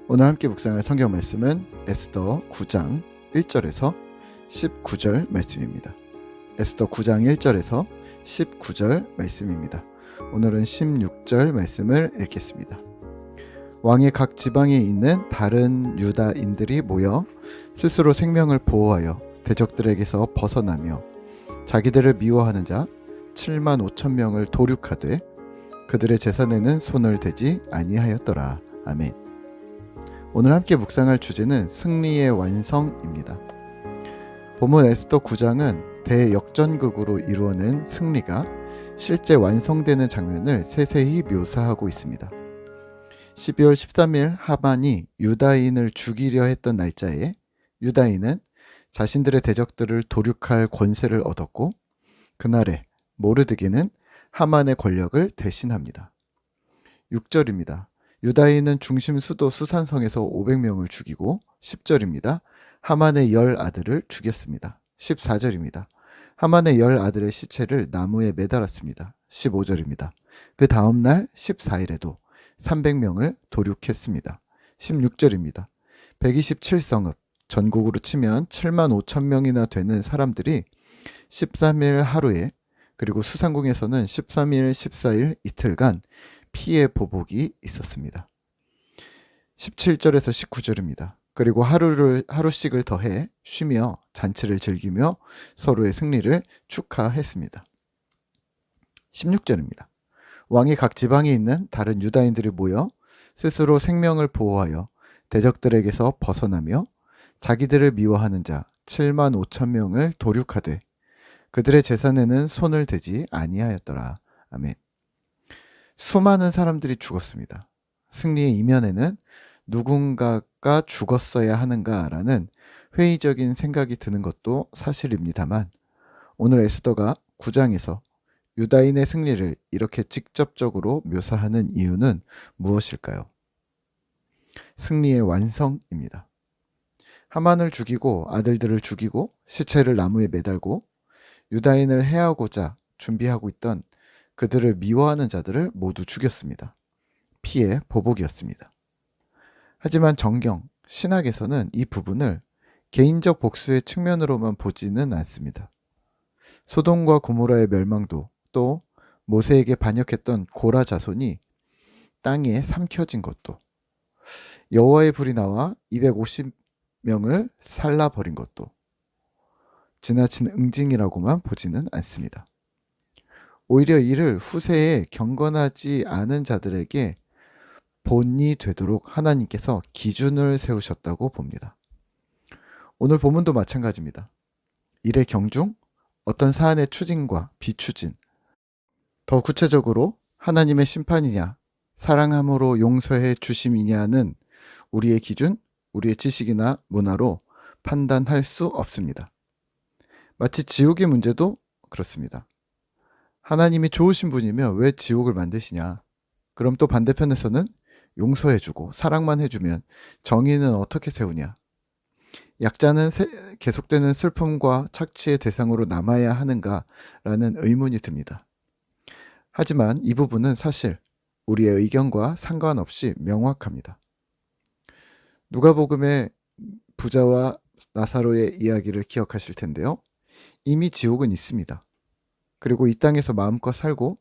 오늘 함께 묵상할 성경 말씀은 에스더 9장 1절에서 19절 말씀입니다. 에스더 9장 1절에서 19절 말씀입니다. 오늘은 16절 말씀을 읽겠습니다. 왕의 각 지방에 있는 다른 유다인들이 모여 스스로 생명을 보호하여 대적들에게서 벗어나며 자기들을 미워하는 자 7만 5천 명을 도륙하되 그들의 재산에는 손을 대지 아니하였더라. 아멘. 오늘 함께 묵상할 주제는 승리의 완성입니다. 본문 에스더 9장은 대역전극으로 이루어낸 승리가 실제 완성되는 장면을 세세히 묘사하고 있습니다. 12월 13일 하만이 유다인을 죽이려 했던 날짜에 유다인은 자신들의 대적들을 도륙할 권세를 얻었고, 그날에 모르드게는 하만의 권력을 대신합니다. 6절입니다. 유다인은 중심 수도 수산성에서 500명을 죽이고, 10절입니다. 하만의 10 아들을 죽였습니다. 14절입니다. 하만의 10 아들의 시체를 나무에 매달았습니다. 15절입니다. 그 다음날 14일에도 300명을 도륙했습니다. 16절입니다. 127성읍, 전국으로 치면 7만 5천 명이나 되는 사람들이 13일 하루에, 그리고 수상궁에서는 13일, 14일 이틀간 피해 보복이 있었습니다. 17절에서 19절입니다. 그리고 하루씩을 더해 쉬며 잔치를 즐기며 서로의 승리를 축하했습니다. 16절입니다. 왕이 각 지방에 있는 다른 유다인들이 모여 스스로 생명을 보호하여 대적들에게서 벗어나며 자기들을 미워하는 자 7만 5천 명을 도륙하되 그들의 재산에는 손을 대지 아니하였더라. 아멘. 수많은 사람들이 죽었습니다. 승리의 이면에는 누군가가 죽었어야 하는가라는 회의적인 생각이 드는 것도 사실입니다만, 오늘 에스더가 9장에서 유다인의 승리를 이렇게 직접적으로 묘사하는 이유는 무엇일까요? 승리의 완성입니다. 하만을 죽이고 아들들을 죽이고 시체를 나무에 매달고 유다인을 해하고자 준비하고 있던 그들을 미워하는 자들을 모두 죽였습니다. 피해 보복이었습니다. 하지만 정경, 신학에서는 이 부분을 개인적 복수의 측면으로만 보지는 않습니다. 소돔과 고모라의 멸망도, 또 모세에게 반역했던 고라 자손이 땅에 삼켜진 것도, 여호와의 불이 나와 250명을 살라버린 것도 지나친 응징이라고만 보지는 않습니다. 오히려 이를 후세에 경건하지 않은 자들에게 본이 되도록 하나님께서 기준을 세우셨다고 봅니다. 오늘 본문도 마찬가지입니다. 일의 경중, 어떤 사안의 추진과 비추진, 더 구체적으로 하나님의 심판이냐, 사랑함으로 용서해 주심이냐는 우리의 기준, 우리의 지식이나 문화로 판단할 수 없습니다. 마치 지옥의 문제도 그렇습니다. 하나님이 좋으신 분이면 왜 지옥을 만드시냐? 그럼 또 반대편에서는 용서해주고 사랑만 해주면 정의는 어떻게 세우냐? 약자는 계속되는 슬픔과 착취의 대상으로 남아야 하는가라는 의문이 듭니다. 하지만 이 부분은 사실 우리의 의견과 상관없이 명확합니다. 누가복음의 부자와 나사로의 이야기를 기억하실 텐데요. 이미 지옥은 있습니다. 그리고 이 땅에서 마음껏 살고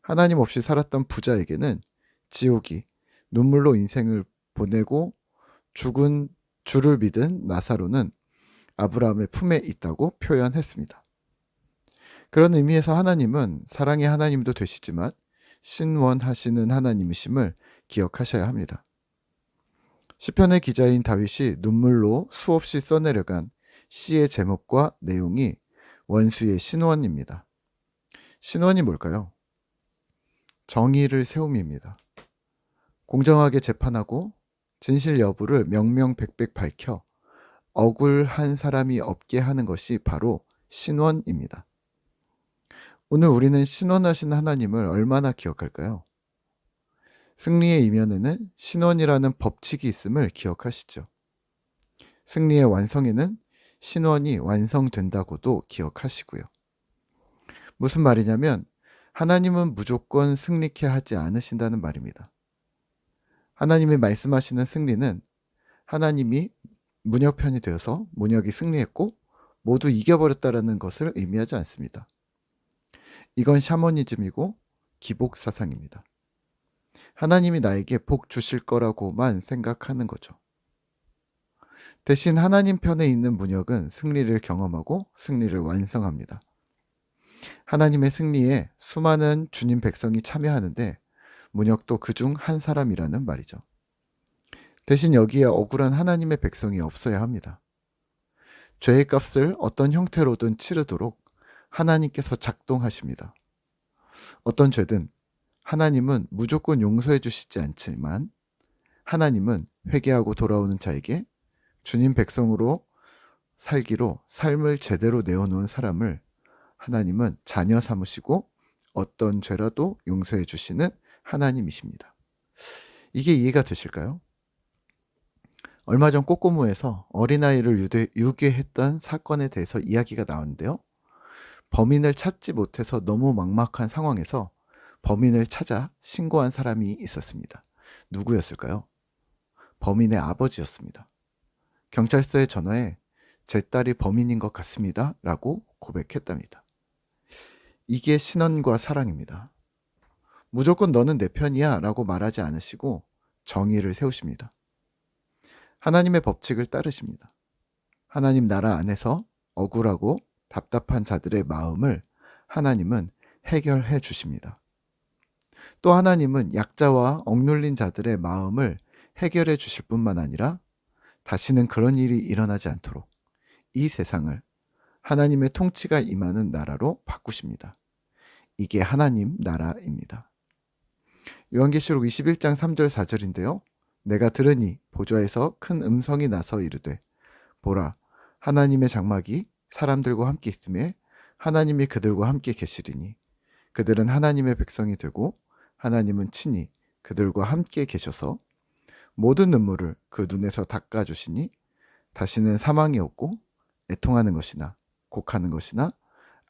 하나님 없이 살았던 부자에게는 지옥이 눈물로 인생을 보내고 죽은 주를 믿은 나사로는 아브라함의 품에 있다고 표현했습니다. 그런 의미에서 하나님은 사랑의 하나님도 되시지만 신원하시는 하나님이심을 기억하셔야 합니다. 시편의 기자인 다윗이 눈물로 수없이 써내려간 시의 제목과 내용이 원수의 신원입니다. 신원이 뭘까요? 정의를 세움입니다. 공정하게 재판하고 진실 여부를 명명백백 밝혀 억울한 사람이 없게 하는 것이 바로 신원입니다. 오늘 우리는 신원하신 하나님을 얼마나 기억할까요? 승리의 이면에는 신원이라는 법칙이 있음을 기억하시죠. 승리의 완성에는 신원이 완성된다고도 기억하시고요. 무슨 말이냐면 하나님은 무조건 승리케 하지 않으신다는 말입니다. 하나님이 말씀하시는 승리는 하나님이 문혁편이 되어서 문혁이 승리했고 모두 이겨버렸다라는 것을 의미하지 않습니다. 이건 샤머니즘이고 기복 사상입니다. 하나님이 나에게 복 주실 거라고만 생각하는 거죠. 대신 하나님 편에 있는 문혁은 승리를 경험하고 승리를 완성합니다. 하나님의 승리에 수많은 주님 백성이 참여하는데 문혁도 그중 한 사람이라는 말이죠. 대신 여기에 억울한 하나님의 백성이 없어야 합니다. 죄의 값을 어떤 형태로든 치르도록 하나님께서 작동하십니다. 어떤 죄든 하나님은 무조건 용서해 주시지 않지만 하나님은 회개하고 돌아오는 자에게 주님 백성으로 살기로 삶을 제대로 내어놓은 사람을 하나님은 자녀 삼으시고 어떤 죄라도 용서해 주시는 하나님이십니다. 이게 이해가 되실까요? 얼마 전 꼬꼬무에서 어린아이를 유괴했던 사건에 대해서 이야기가 나왔는데요. 범인을 찾지 못해서 너무 막막한 상황에서 범인을 찾아 신고한 사람이 있었습니다. 누구였을까요? 범인의 아버지였습니다. 경찰서에 전화해 제 딸이 범인인 것 같습니다 라고 고백했답니다. 이게 신언과 사랑입니다. 무조건 너는 내 편이야 라고 말하지 않으시고 정의를 세우십니다. 하나님의 법칙을 따르십니다. 하나님 나라 안에서 억울하고 답답한 자들의 마음을 하나님은 해결해 주십니다. 또 하나님은 약자와 억눌린 자들의 마음을 해결해 주실 뿐만 아니라 다시는 그런 일이 일어나지 않도록 이 세상을 하나님의 통치가 임하는 나라로 바꾸십니다. 이게 하나님 나라입니다. 요한계시록 21장 3절 4절인데요. 내가 들으니 보좌에서 큰 음성이 나서 이르되 보라 하나님의 장막이 사람들과 함께 있음에 하나님이 그들과 함께 계시리니 그들은 하나님의 백성이 되고 하나님은 친히 그들과 함께 계셔서 모든 눈물을 그 눈에서 닦아주시니 다시는 사망이 없고 애통하는 것이나 곡하는 것이나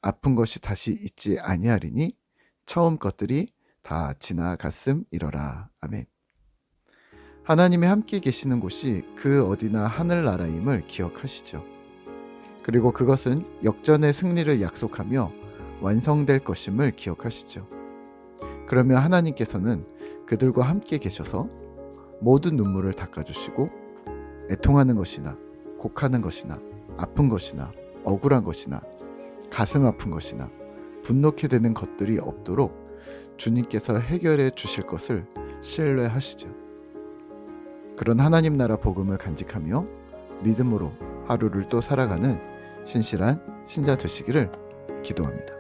아픈 것이 다시 있지 아니하리니 처음 것들이 다 지나갔음이러라. 아멘. 하나님이 함께 계시는 곳이 그 어디나 하늘나라임을 기억하시죠. 그리고 그것은 역전의 승리를 약속하며 완성될 것임을 기억하시죠. 그러면 하나님께서는 그들과 함께 계셔서 모든 눈물을 닦아주시고 애통하는 것이나 곡하는 것이나 아픈 것이나 억울한 것이나 가슴 아픈 것이나 분노케 되는 것들이 없도록 주님께서 해결해 주실 것을 신뢰하시죠. 그런 하나님 나라 복음을 간직하며 믿음으로 하루를 또 살아가는 신실한 신자 되시기를 기도합니다.